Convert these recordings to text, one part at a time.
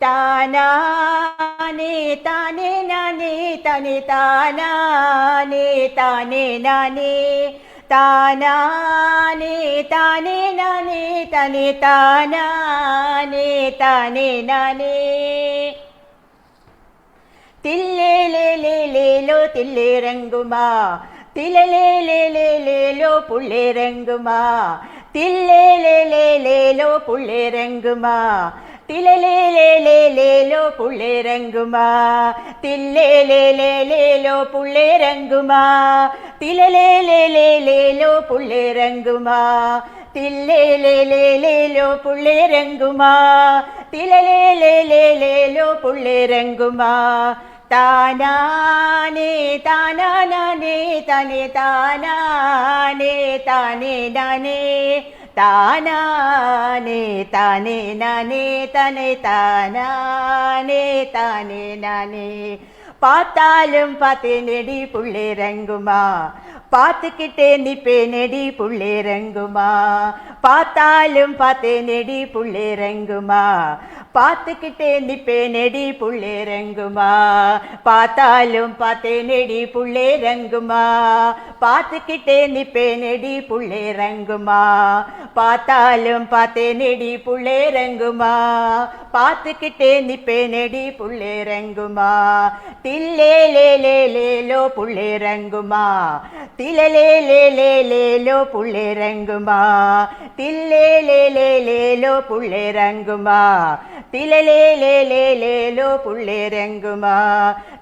താനാനേ താനേ നാനേ തനേ താനാനേ താനേ നാനേ താനാനേ താനേ നാനേ തനേ താനാനേ താനേ നാനേ തില്ലേലേലേലേലോ തില്ലിറങ്ങുമാ തിലലേലേലേലേലോ പുള്ളിറങ്ങുമാ തില്ലേലേലേലേലോ പുള്ളിറങ്ങുമാ തിലലേലേലേലേലോ പുള്ളിറങ്ങുമാ തില്ലേലേലേലേലോ പുള്ളിറങ്ങുമാ തിലലേലേലേലേലോ പുള്ളിറങ്ങുമാ തില്ലേലേലേലേലോ പുള്ളിറങ്ങുമാ തിലലേലേലേലേലോ പുള്ളിറങ്ങുമാ താനാനേ താനാനേ തനേ താനാനേ താനേ നാനേ താനാനേ താനേ നാനേ തനേ താനാനേ താനേ നാനേ பார்த்தாலும் பார்த்தேனடி புள்ளிறங்குமா பார்த்துக்கிட்டே நிப்பேனடி புள்ளிறங்குமா பார்த்தாலும் பார்த்தேனடி புள்ளிறங்குமா பார்த்துக்கிட்டே நிப்பேனடி புள்ளிறங்குமா பார்த்தாலும் பார்த்தேனடி புள்ளிறங்குமா பார்த்துக்கிட்டே நிப்பேனடி புள்ளிறங்குமா பார்த்தாலும் பார்த்தேனடி புள்ளிறங்குமா பார்த்துக்கிட்டே நிப்பேனடி புள்ளிறங்குமா தில்லேலேலேலேலோ புள்ளிறங்குமா திலலேலேலேலேலோ புள்ளிறங்குமா தில்லேலேலேலேலோ புள்ளிறங்குமா திலலேலேலேலேலோ புள்ளிறங்குமா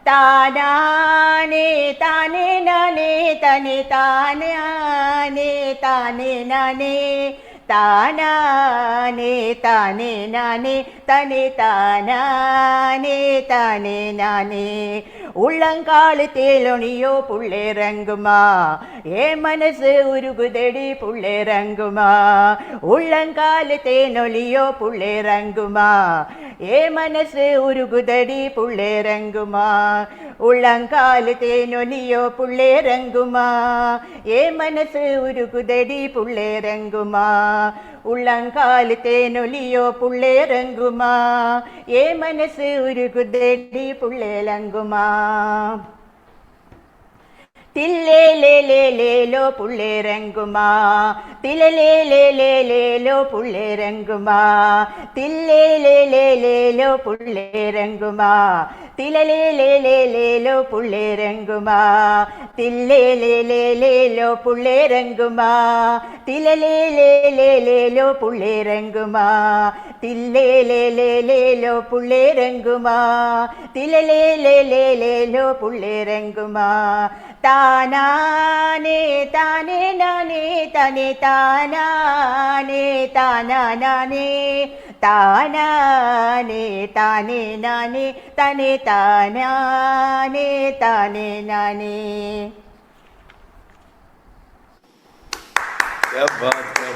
தானானே தானே நானே தனே தானானே தானே நானே தானானே தானே நானே தனே தானானே தானே நானே உள்ளங்காலு தேலொனியோ புள்ளிறங்குமா ஏ மனசு உருகுதடி புள்ளிறங்குமா உள்ளங்காலு தேனொலியோ புள்ளிறங்குமா ஏ மனசு உருகுதடி புள்ளிறங்குமா உள்ளங்காலு தேனொலியோ புள்ளிறங்குமா ஏ மனசு உருகுதடி புள்ளிறங்குமா உள்ளங்காலு தேனொலியோ புள்ளிறங்குமா ஏ மனசு உருகுதடி புள்ளிறங்குமா தில்லேலேலேலேலோ புள்ளிறங்குமா திலலேலேலேலேலோ புள்ளிறங்குமா தில்லேலேலேலேலோ புள்ளிறங்குமா திலலேலேலேலேலோ புள்ளிறங்குமா தில்லேலேலேலேலோ புள்ளிறங்குமா திலலேலேலேலேலோ புள்ளிறங்குமா தில்லேலேலேலேலோ புள்ளிறங்குமா திலலேலேலேலேலோ புள்ளிறங்குமா தானானே தானே நானே தனே தானானே தானானே தானானே தானே நானே தனே தானானே தானே நானே. क्या बात है.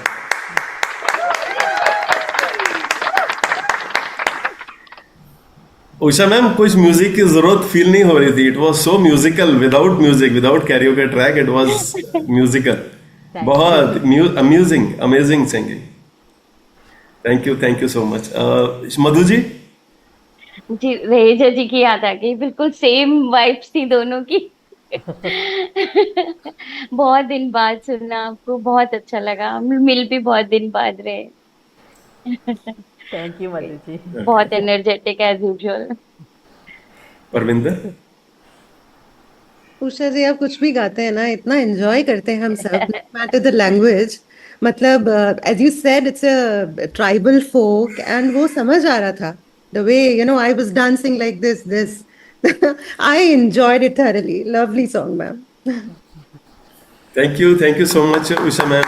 उषा मैम कुछ म्यूजिक की जरूरत फील नहीं हो रही थी. It was so musical. Without music, without karaoke track, it was musical. बहुत amazing singing. Thank you so much. Madhu ji. Ji Reza ji की याद आ गई. बिल्कुल सेम वाइब्स थी दोनों की. बहुत दिन बाद सुनना आपको, बहुत अच्छा लगा. मिल भी बहुत दिन बाद रहे. Thank you Madhu ji. बहुत energetic age usual. Parvinder. Usha जी आप कुछ भी गाते हैं ना, इतना एंजॉय करते हैं हम सब, no matter the language. मतलब as you said, it's a tribal folk and वो समझ आ रहा था. The way, you know, I was dancing like this. I enjoyed it thoroughly. Lovely song, ma'am. Thank you so much, Usha ma'am.